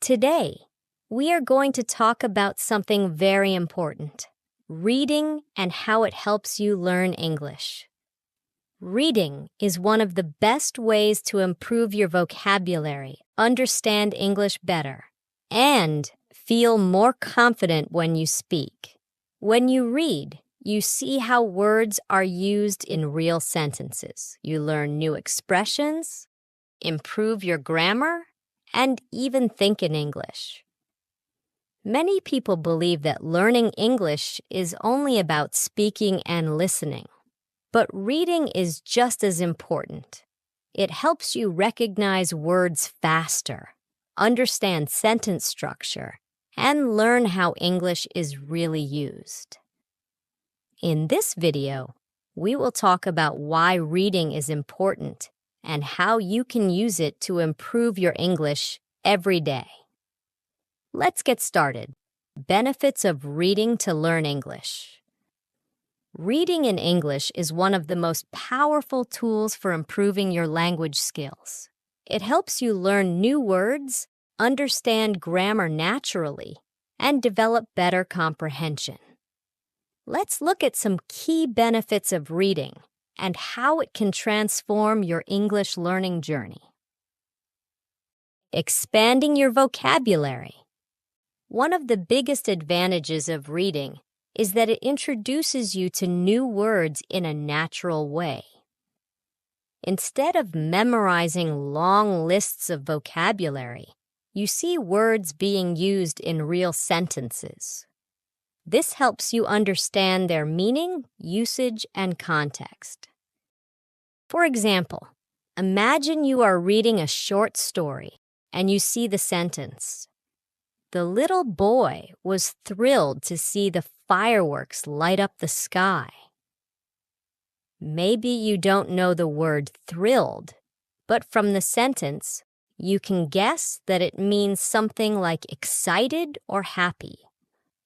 Today, we are going to talk about something very important: reading and how it helps you learn English. Reading is one of the best ways to improve your vocabulary, understand English better, and feel more confident when you speak. When you read, you see how words are used in real sentences. You learn new expressions, improve your grammar, and even think in English. Many people believe that learning English is only about speaking and listening. But reading is just as important. It helps you recognize words faster, understand sentence structure, and learn how English is really used. In this video, we will talk about why reading is important and how you can use it to improve your English every day. Let's get started. Benefits of reading to learn English. Reading in English is one of the most powerful tools for improving your language skills. It helps you learn new words, understand grammar naturally, and develop better comprehension. Let's look at some key benefits of reading and how it can transform your English learning journey. Expanding your vocabulary. One of the biggest advantages of reading is that it introduces you to new words in a natural way. Instead of memorizing long lists of vocabulary, you see words being used in real sentences. This helps you understand their meaning, usage, and context. For example, imagine you are reading a short story and you see the sentence, "The little boy was thrilled to see the fireworks light up the sky." Maybe you don't know the word thrilled, but from the sentence, you can guess that it means something like excited or happy.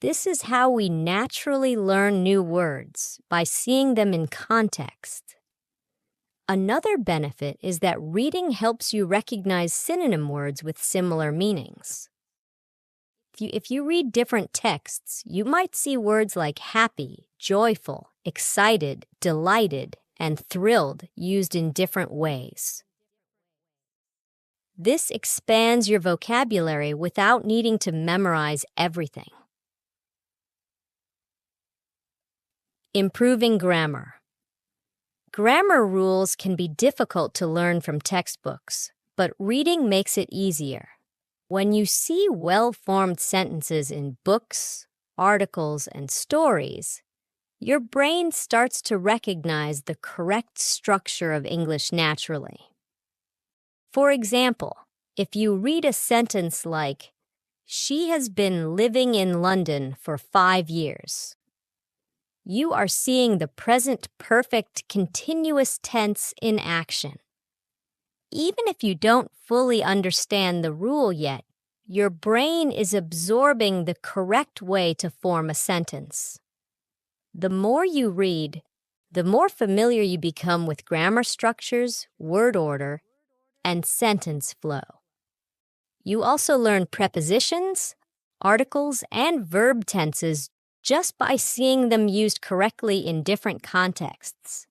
This is how we naturally learn new words, by seeing them in context. Another benefit is that reading helps you recognize synonym words with similar meanings. If you read different texts, you might see words like happy, joyful, excited, delighted, and thrilled used in different ways. This expands your vocabulary without needing to memorize everything. Improving grammar. Grammar rules can be difficult to learn from textbooks, but reading makes it easier. When you see well-formed sentences in books, articles, and stories, your brain starts to recognize the correct structure of English naturally. For example, if you read a sentence like, "She has been living in London for 5 years," you are seeing the present perfect continuous tense in action. Even if you don't fully understand the rule yet, your brain is absorbing the correct way to form a sentence. The more you read, the more familiar you become with grammar structures, word order, and sentence flow. You also learn prepositions, articles, and verb tenses just by seeing them used correctly in different contexts.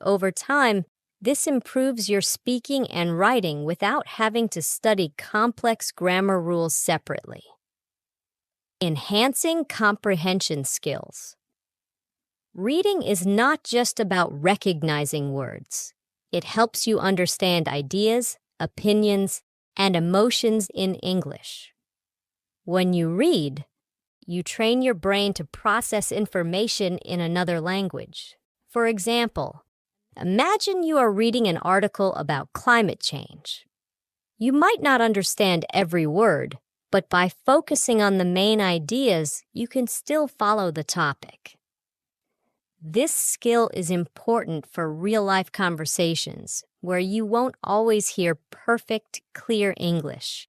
Over time, this improves your speaking and writing without having to study complex grammar rules separately. Enhancing comprehension skills. Reading is not just about recognizing words. It helps you understand ideas, opinions, and emotions in English. When you read, you train your brain to process information in another language. For example, imagine you are reading an article about climate change. You might not understand every word, but by focusing on the main ideas, you can still follow the topic. This skill is important for real-life conversations where you won't always hear perfect, clear English.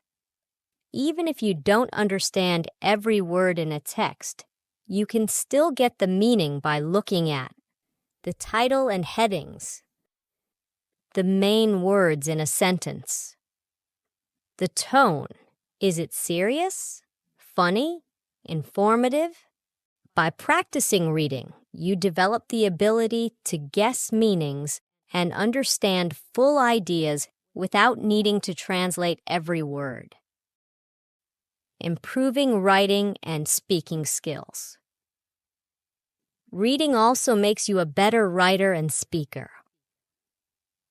Even if you don't understand every word in a text, you can still get the meaning by looking at the title and headings, the main words in a sentence, the tone, Is it serious? Funny? Informative? By practicing reading, you develop the ability to guess meanings and understand full ideas without needing to translate every word. Improving writing and speaking skills. Reading also makes you a better writer and speaker.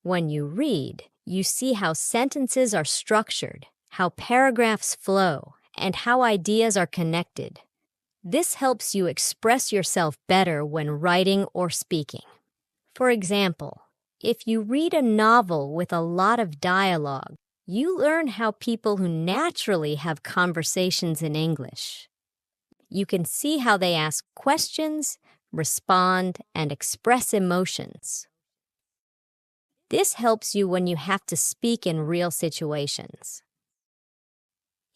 When you read, you see how sentences are structured, how paragraphs flow, and how ideas are connected. This helps you express yourself better when writing or speaking. For example, if you read a novel with a lot of dialogue, you learn how people who naturally have conversations in English. You can see how they ask questions, respond, and express emotions. This helps you when you have to speak in real situations.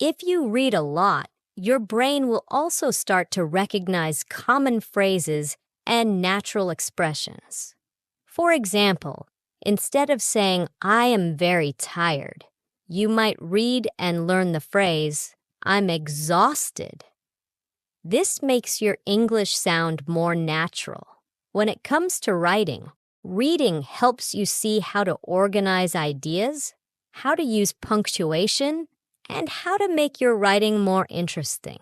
If you read a lot, your brain will also start to recognize common phrases and natural expressions. For example, instead of saying, "I am very tired," you might read and learn the phrase, "I'm exhausted." This makes your English sound more natural. When it comes to writing, reading helps you see how to organize ideas, how to use punctuation, and how to make your writing more interesting.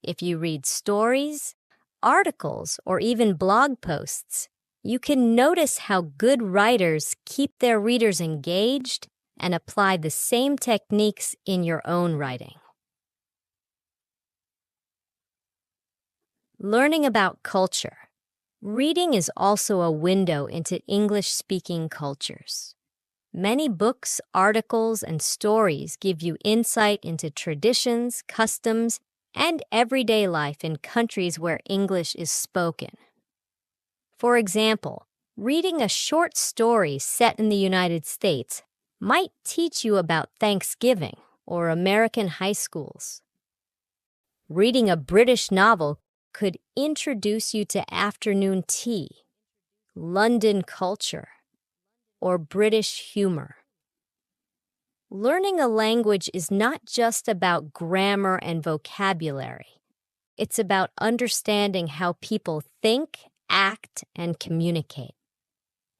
If you read stories, articles, or even blog posts, you can notice how good writers keep their readers engaged and apply the same techniques in your own writing. Learning about culture. Reading is also a window into English-speaking cultures. Many books, articles, and stories give you insight into traditions, customs, and everyday life in countries where English is spoken. For example, reading a short story set in the United States might teach you about Thanksgiving or American high schools. Reading a British novel could introduce you to afternoon tea, London culture, or British humor. Learning a language is not just about grammar and vocabulary. It's about understanding how people think, act, and communicate.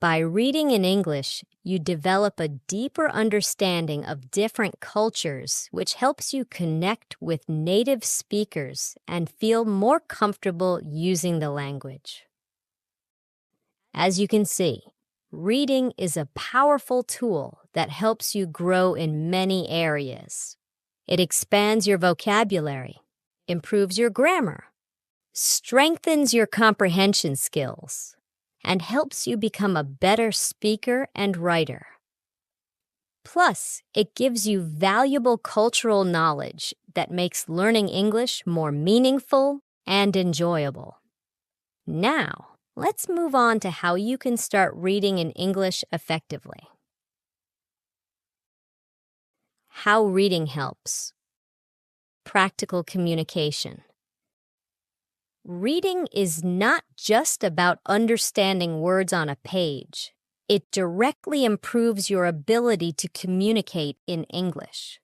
By reading in English, you develop a deeper understanding of different cultures, which helps you connect with native speakers and feel more comfortable using the language. As you can see, reading is a powerful tool that helps you grow in many areas. It expands your vocabulary, improves your grammar, strengthens your comprehension skills, and helps you become a better speaker and writer. Plus, it gives you valuable cultural knowledge that makes learning English more meaningful and enjoyable. Now, let's move on to how you can start reading in English effectively. How reading helps. Practical communication. Reading is not just about understanding words on a page. It directly improves your ability to communicate in English.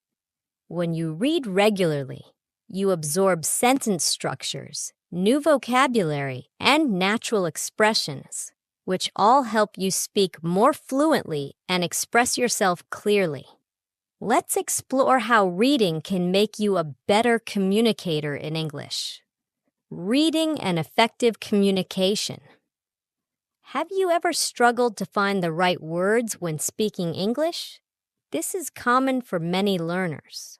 When you read regularly, you absorb sentence structures, new vocabulary, and natural expressions, which all help you speak more fluently and express yourself clearly. Let's explore how reading can make you a better communicator in English. Reading and effective communication. Have you ever struggled to find the right words when speaking English? This is common for many learners.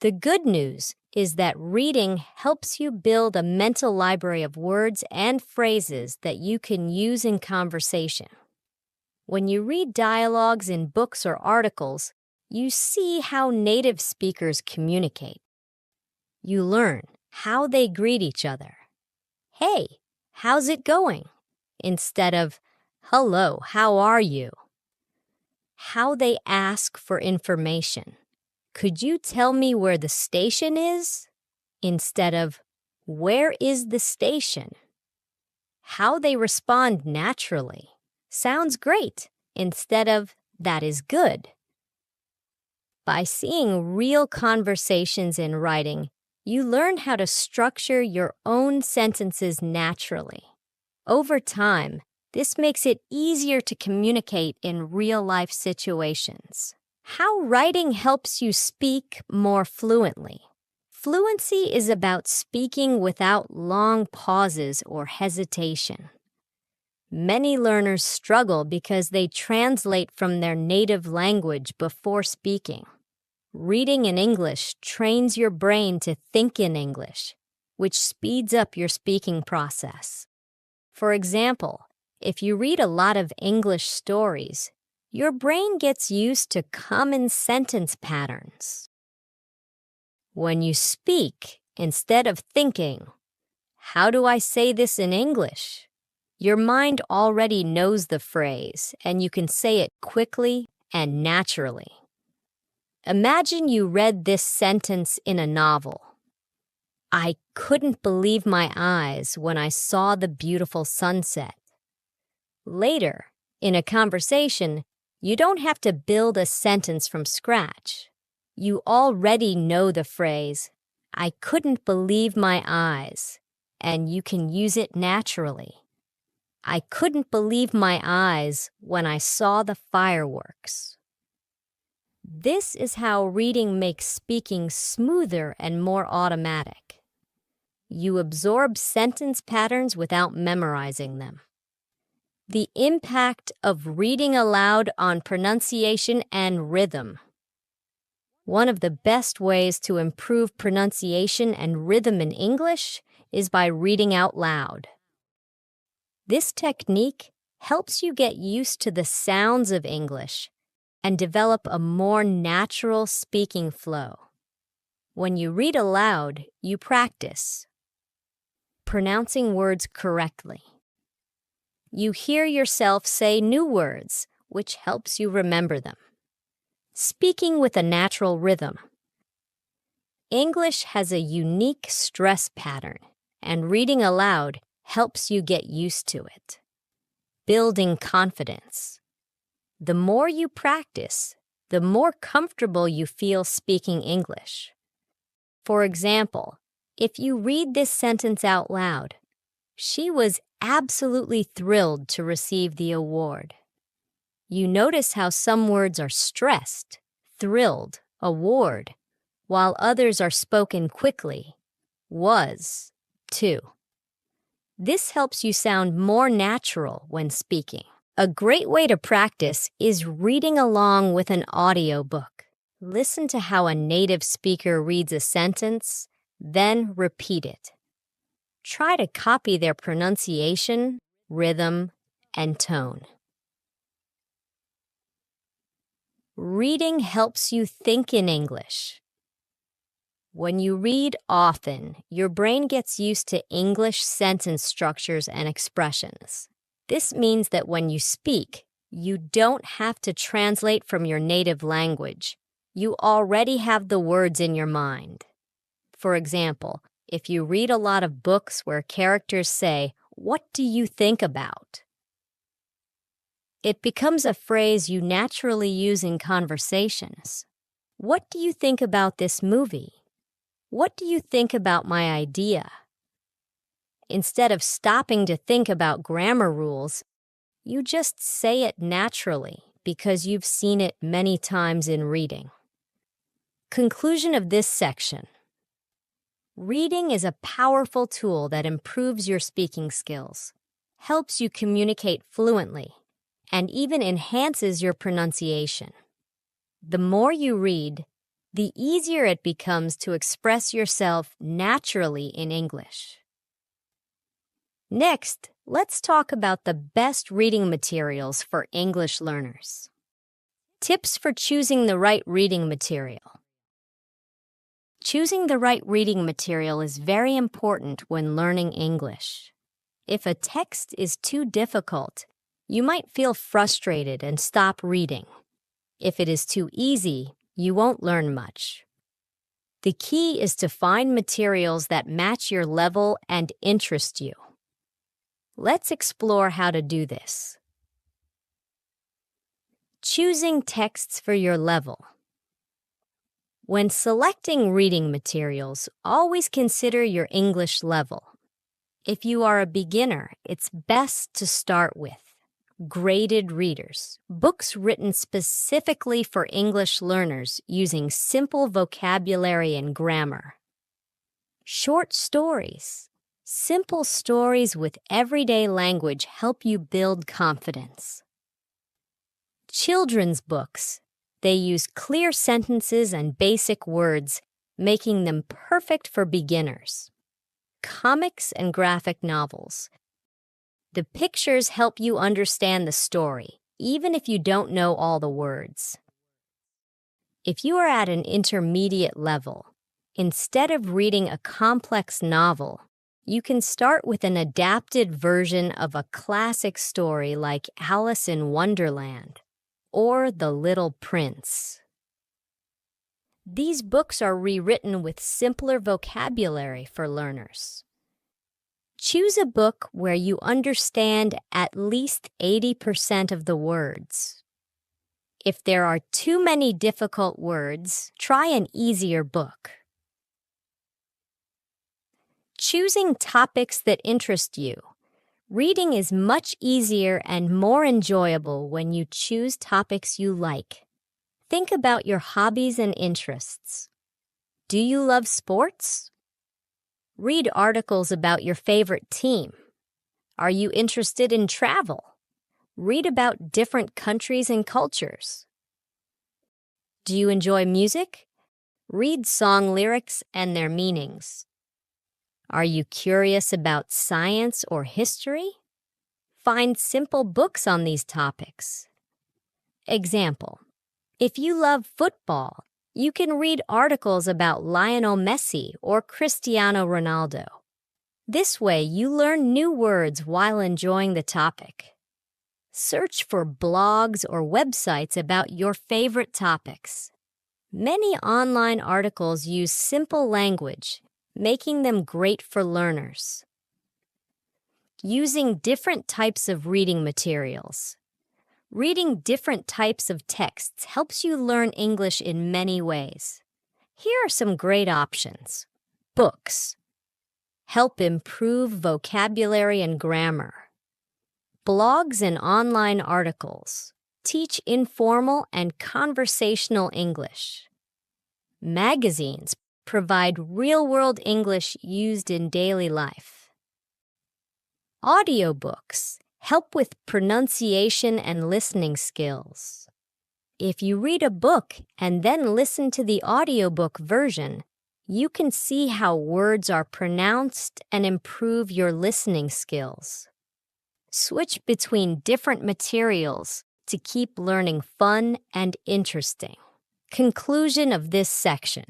The good news is that reading helps you build a mental library of words and phrases that you can use in conversation. When you read dialogues in books or articles, you see how native speakers communicate. You learn how they greet each other. "Hey, how's it going?" instead of "Hello, how are you?" How they ask for information. "Could you tell me where the station is?" instead of "Where is the station?" How they respond naturally. "Sounds great," instead of "That is good." By seeing real conversations in writing, you learn how to structure your own sentences naturally. Over time, this makes it easier to communicate in real-life situations. How writing helps you speak more fluently. Fluency is about speaking without long pauses or hesitation. Many learners struggle because they translate from their native language before speaking. Reading in English trains your brain to think in English, which speeds up your speaking process. For example, if you read a lot of English stories, your brain gets used to common sentence patterns. When you speak, instead of thinking, "How do I say this in English?" your mind already knows the phrase, and you can say it quickly and naturally. Imagine you read this sentence in a novel. "I couldn't believe my eyes when I saw the beautiful sunset." Later, in a conversation, you don't have to build a sentence from scratch. You already know the phrase, "I couldn't believe my eyes," and you can use it naturally. "I couldn't believe my eyes when I saw the fireworks." This is how reading makes speaking smoother and more automatic. You absorb sentence patterns without memorizing them. The impact of reading aloud on pronunciation and rhythm. One of the best ways to improve pronunciation and rhythm in English is by reading out loud. This technique helps you get used to the sounds of English and develop a more natural speaking flow. When you read aloud, you practice pronouncing words correctly. You hear yourself say new words, which helps you remember them. Speaking with a natural rhythm. English has a unique stress pattern, and reading aloud helps you get used to it. Building confidence. The more you practice, the more comfortable you feel speaking English. For example, if you read this sentence out loud, "She was absolutely thrilled to receive the award." You notice how some words are stressed, thrilled, award, while others are spoken quickly, was, to. This helps you sound more natural when speaking. A great way to practice is reading along with an audiobook. Listen to how a native speaker reads a sentence, then repeat it. Try to copy their pronunciation, rhythm, and tone. Reading helps you think in English. When you read often, your brain gets used to English sentence structures and expressions. This means that when you speak, you don't have to translate from your native language. You already have the words in your mind. For example, if you read a lot of books where characters say, "What do you think about?" it becomes a phrase you naturally use in conversations. "What do you think about this movie?" "What do you think about my idea?" Instead of stopping to think about grammar rules, you just say it naturally because you've seen it many times in reading. Conclusion of this section. Reading is a powerful tool that improves your speaking skills, helps you communicate fluently, and even enhances your pronunciation. The more you read, the easier it becomes to express yourself naturally in English. Next, let's talk about the best reading materials for English learners. Tips for choosing the right reading material. Choosing the right reading material is very important when learning English. If a text is too difficult, you might feel frustrated and stop reading. If it is too easy, you won't learn much. The key is to find materials that match your level and interest you. Let's explore how to do this. Choosing texts for your level. When selecting reading materials, always consider your English level. If you are a beginner, it's best to start with graded readers, books written specifically for English learners using simple vocabulary and grammar. Short stories. Simple stories with everyday language help you build confidence. Children's books. They use clear sentences and basic words, making them perfect for beginners. Comics and graphic novels. The pictures help you understand the story, even if you don't know all the words. If you are at an intermediate level, instead of reading a complex novel, you can start with an adapted version of a classic story like Alice in Wonderland or The Little Prince. These books are rewritten with simpler vocabulary for learners. Choose a book where you understand at least 80% of the words. If there are too many difficult words, try an easier book. Choosing topics that interest you. Reading is much easier and more enjoyable when you choose topics you like. Think about your hobbies and interests. Do you love sports? Read articles about your favorite team. Are you interested in travel? Read about different countries and cultures. Do you enjoy music? Read song lyrics and their meanings. Are you curious about science or history? Find simple books on these topics. Example: if you love football, you can read articles about Lionel Messi or Cristiano Ronaldo. This way, you learn new words while enjoying the topic. Search for blogs or websites about your favorite topics. Many online articles use simple language, making them great for learners. Using different types of reading materials. Reading different types of texts helps you learn English in many ways. Here are some great options. Books. Help improve vocabulary and grammar. Blogs and online articles. Teach informal and conversational English. Magazines provide real-world English used in daily life. Audiobooks help with pronunciation and listening skills. If you read a book and then listen to the audiobook version, you can see how words are pronounced and improve your listening skills. Switch between different materials to keep learning fun and interesting. Conclusion of this section.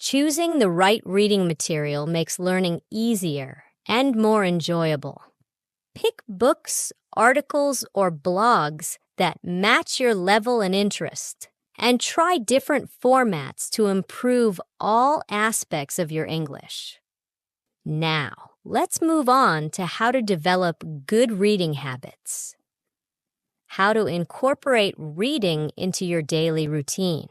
Choosing the right reading material makes learning easier and more enjoyable. Pick books, articles, or blogs that match your level and interest, and try different formats to improve all aspects of your English. Now, let's move on to how to develop good reading habits. How to incorporate reading into your daily routine.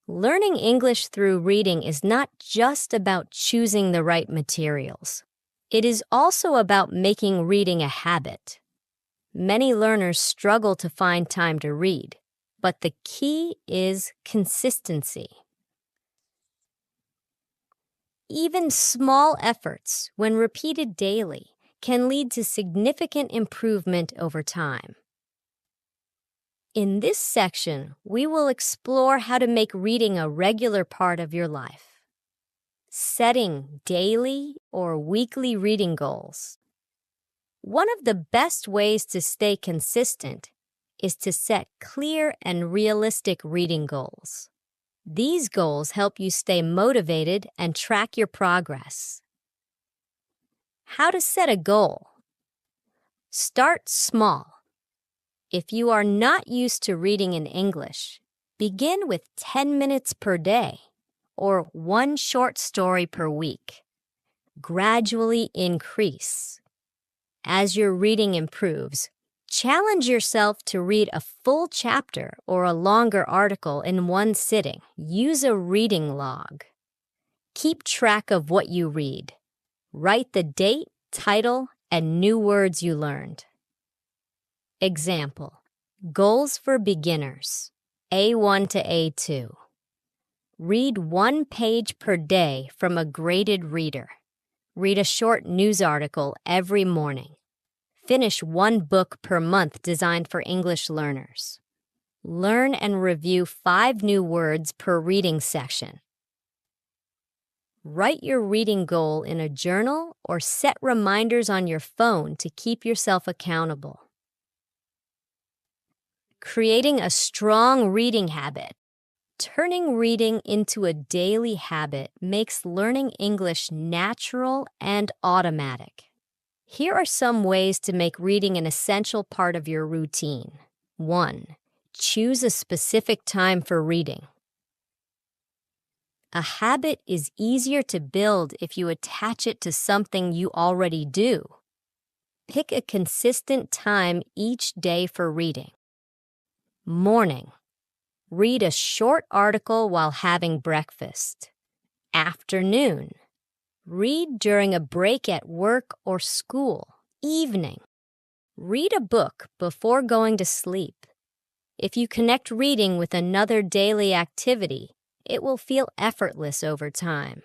Learning English through reading is not just about choosing the right materials. It is also about making reading a habit. Many learners struggle to find time to read, but the key is consistency. Even small efforts, when repeated daily, can lead to significant improvement over time. In this section, we will explore how to make reading a regular part of your life. Setting daily or weekly reading goals. One of the best ways to stay consistent is to set clear and realistic reading goals. These goals help you stay motivated and track your progress. How to set a goal. Start small. If you are not used to reading in English, begin with 10 minutes per day or one short story per week. Gradually increase. As your reading improves, Challenge yourself to read a full chapter or a longer article in one sitting. Use a reading log. Keep track of what you read. Write the date, title, and new words you learned. Example: Goals for beginners, A1 to A2. Read 1 page per day from a graded reader. Read a short news article every morning. Finish 1 book per month designed for English learners. Learn and review 5 new words per reading session. Write your reading goal in a journal or set reminders on your phone to keep yourself accountable. Creating a strong reading habit. Turning reading into a daily habit makes learning English natural and automatic. Here are some ways to make reading an essential part of your routine. 1. Choose a specific time for reading. A habit is easier to build if you attach it to something you already do. Pick a consistent time each day for reading. Morning. Read a short article while having breakfast. Afternoon. Read during a break at work or school. Evening. Read a book before going to sleep. If you connect reading with another daily activity, it will feel effortless over time.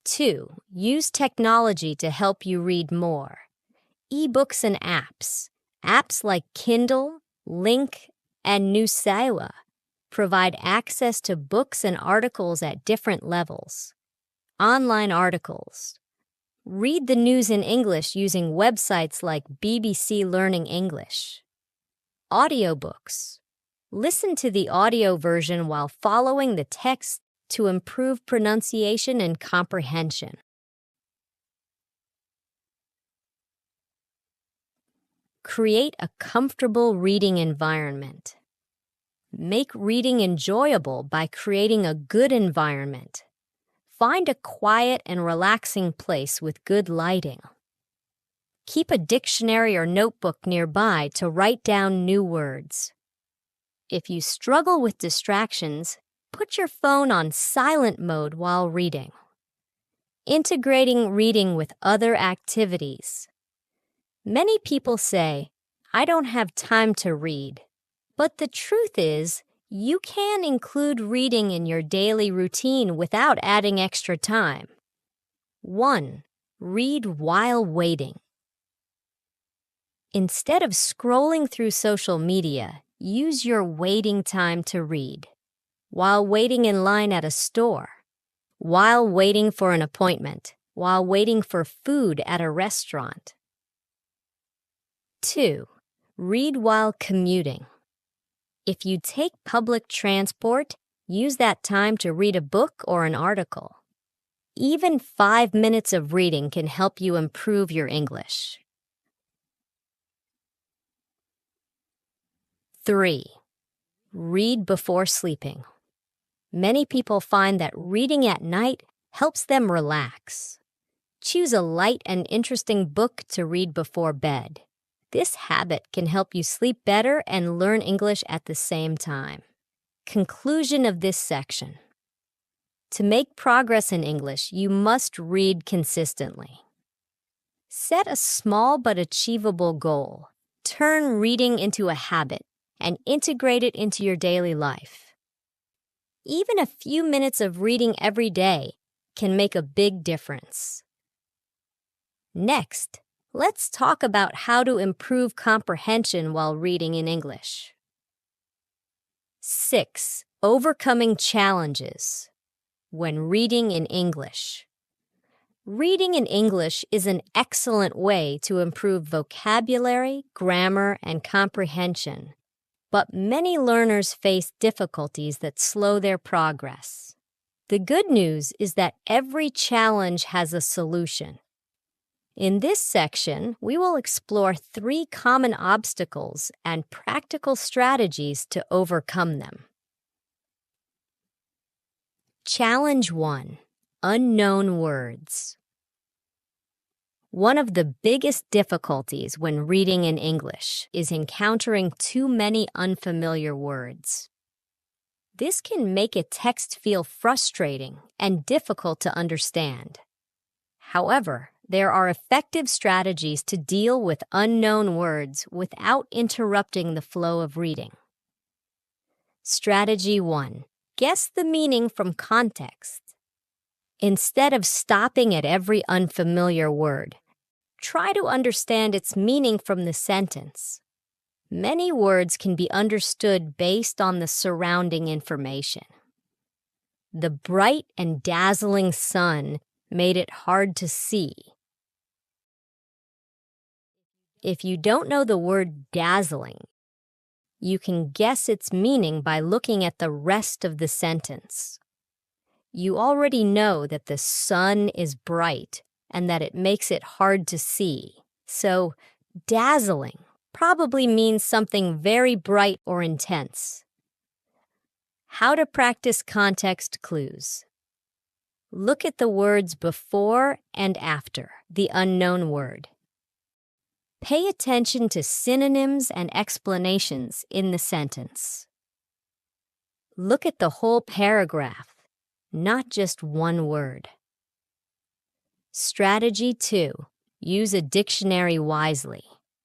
2. Use technology to help you read more. E-books and apps. Apps like Kindle, Link, and Newsaiwa provide access to books and articles at different levels. Online articles. Read the news in English using websites like BBC Learning English. Audiobooks. Listen to the audio version while following the text to improve pronunciation and comprehension. Create a comfortable reading environment. Make reading enjoyable by creating a good environment. Find a quiet and relaxing place with good lighting. Keep a dictionary or notebook nearby to write down new words. If you struggle with distractions, put your phone on silent mode while reading. Integrating reading with other activities. Many people say, "I don't have time to read." But the truth is, you can include reading in your daily routine without adding extra time. 1. Read while waiting. Instead of scrolling through social media, use your waiting time to read. While waiting in line at a store, while waiting for an appointment, while waiting for food at a restaurant. 2. Read while commuting. If you take public transport, use that time to read a book or an article. Even 5 minutes of reading can help you improve your English. 3. Read before sleeping. Many people find that reading at night helps them relax. Choose a light and interesting book to read before bed. This habit can help you sleep better and learn English at the same time. Conclusion of this section. To make progress in English, you must read consistently. Set a small but achievable goal. Turn reading into a habit and integrate it into your daily life. Even a few minutes of reading every day can make a big difference. Next, let's talk about how to improve comprehension while reading in English. 6. Overcoming challenges when reading in English. Reading in English is an excellent way to improve vocabulary, grammar, and comprehension, but many learners face difficulties that slow their progress. The good news is that every challenge has a solution. In this section, we will explore 3 common obstacles and practical strategies to overcome them. Challenge 1. Unknown words. One of the biggest difficulties when reading in English is encountering too many unfamiliar words. This can make a text feel frustrating and difficult to understand. However, there are effective strategies to deal with unknown words without interrupting the flow of reading. Strategy 1. Guess the meaning from context. Instead of stopping at every unfamiliar word, try to understand its meaning from the sentence. Many words can be understood based on the surrounding information. The bright and dazzling sun made it hard to see. If you don't know the word dazzling, you can guess its meaning by looking at the rest of the sentence. You already know that the sun is bright and that it makes it hard to see. So, dazzling probably means something very bright or intense. How to practice context clues. Look at the words before and after the unknown word. Pay attention to synonyms and explanations in the sentence. Look at the whole paragraph, not just one word. Strategy 2. Use a dictionary wisely.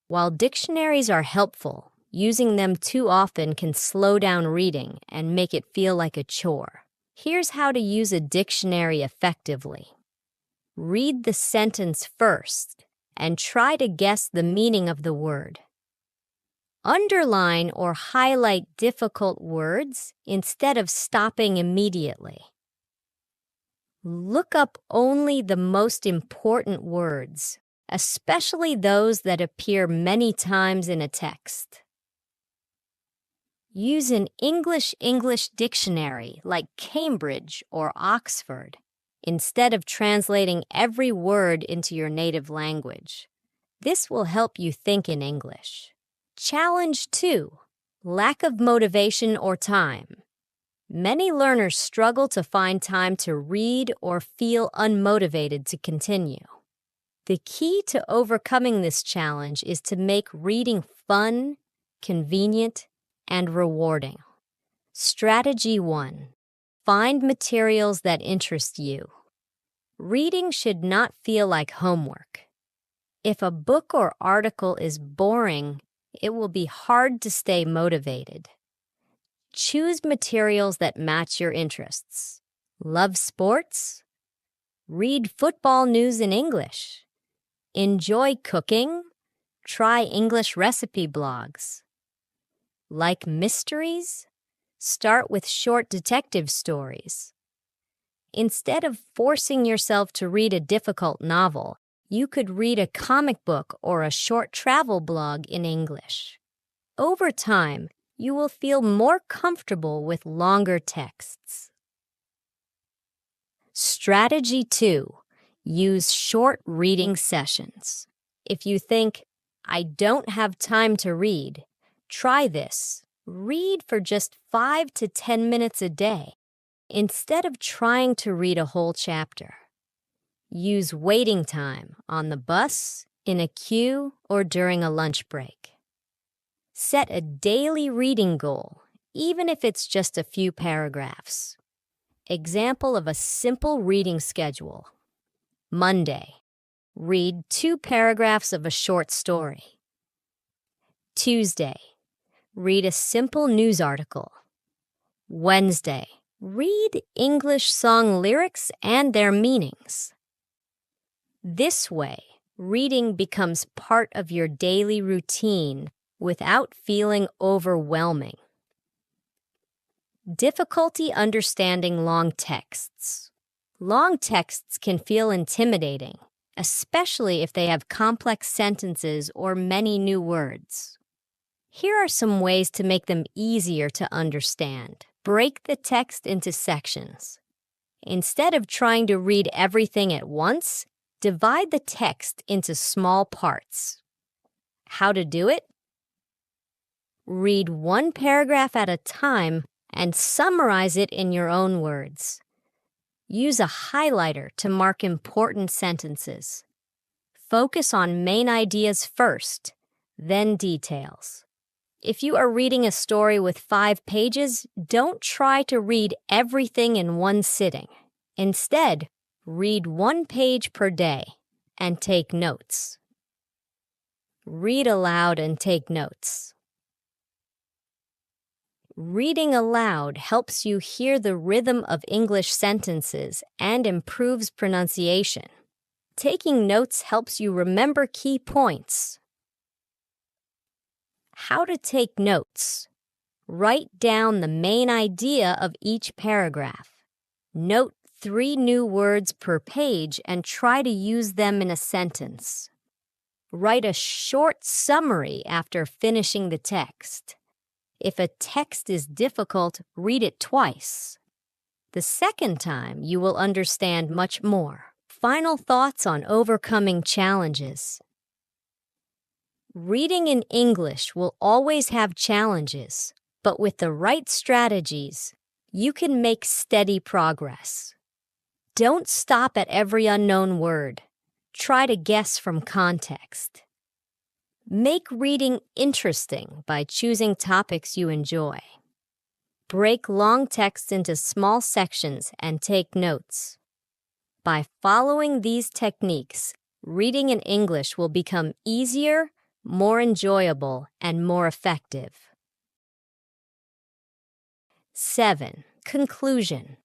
While dictionaries are helpful, using them too often can slow down reading and make it feel like a chore. Here's how to use a dictionary effectively. Read the sentence first and try to guess the meaning of the word. Underline or highlight difficult words instead of stopping immediately. Look up only the most important words, especially those that appear many times in a text. Use an English dictionary like Cambridge or Oxford instead of translating every word into your native language. This will help you think in English. Challenge 2. Lack of motivation or time. Many learners struggle to find time to read or feel unmotivated to continue. The key to overcoming this challenge is to make reading fun, convenient, and rewarding. Strategy 1. Find materials that interest you. Reading should not feel like homework. If a book or article is boring, it will be hard to stay motivated. Choose materials that match your interests. Love sports? Read football news in English. Enjoy cooking? Try English recipe blogs. Like mysteries? Start with short detective stories. Instead of forcing yourself to read a difficult novel, you could read a comic book or a short travel blog in English. Over time, you will feel more comfortable with longer texts. Strategy 2. Use short reading sessions. If you think, I don't have time to read, try this. Read for just 5 to 10 minutes a day, instead of trying to read a whole chapter. Use waiting time on the bus, in a queue, or during a lunch break. Set a daily reading goal, even if it's just a few paragraphs. Example of a simple reading schedule. Monday, read 2 paragraphs of a short story. Tuesday, read a simple news article. Wednesday, read English song lyrics and their meanings. This way, reading becomes part of your daily routine without feeling overwhelming. Difficulty understanding long texts. Long texts can feel intimidating, especially if they have complex sentences or many new words. Here are some ways to make them easier to understand. Break the text into sections. Instead of trying to read everything at once, divide the text into small parts. How to do it? Read 1 paragraph at a time and summarize it in your own words. Use a highlighter to mark important sentences. Focus on main ideas first, then details. If you are reading a story with 5 pages, don't try to read everything in one sitting. Instead, read 1 page per day and take notes. Read aloud and take notes. Reading aloud helps you hear the rhythm of English sentences and improves pronunciation. Taking notes helps you remember key points. How to take notes. Write down the main idea of each paragraph. Note 3 new words per page and try to use them in a sentence. Write a short summary after finishing the text. If a text is difficult, read it twice. The second time, you will understand much more. Final thoughts on overcoming challenges. Reading in English will always have challenges, but with the right strategies, you can make steady progress. Don't stop at every unknown word. Try to guess from context. Make reading interesting by choosing topics you enjoy. Break long texts into small sections and take notes. By following these techniques, reading in English will become easier, more enjoyable, and more effective. 7. Conclusion.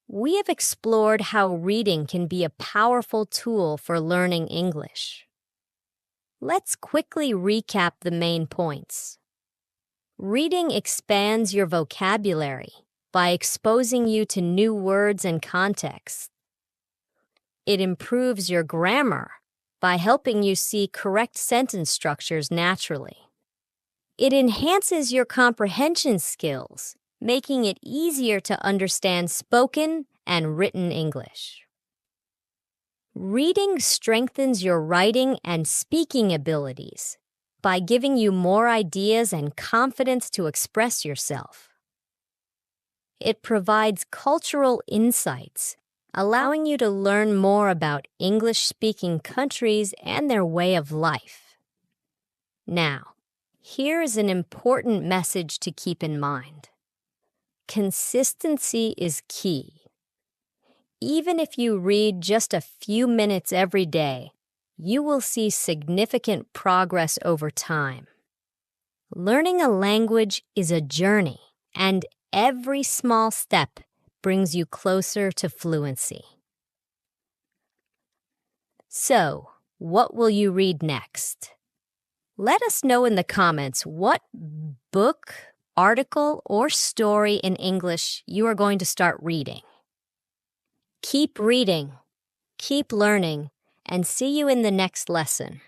We have explored how reading can be a powerful tool for learning English. Let's quickly recap the main points. Reading expands your vocabulary by exposing you to new words and contexts. It improves your grammar by helping you see correct sentence structures naturally. It enhances your comprehension skills, making it easier to understand spoken and written English. Reading strengthens your writing and speaking abilities by giving you more ideas and confidence to express yourself. It provides cultural insights, allowing you to learn more about English-speaking countries and their way of life. Now, here is an important message to keep in mind. Consistency is key. Even if you read just a few minutes every day, you will see significant progress over time. Learning a language is a journey, and every small step brings you closer to fluency. So, what will you read next? Let us know in the comments what book, article, or story in English you are going to start reading. Keep reading, keep learning, and see you in the next lesson.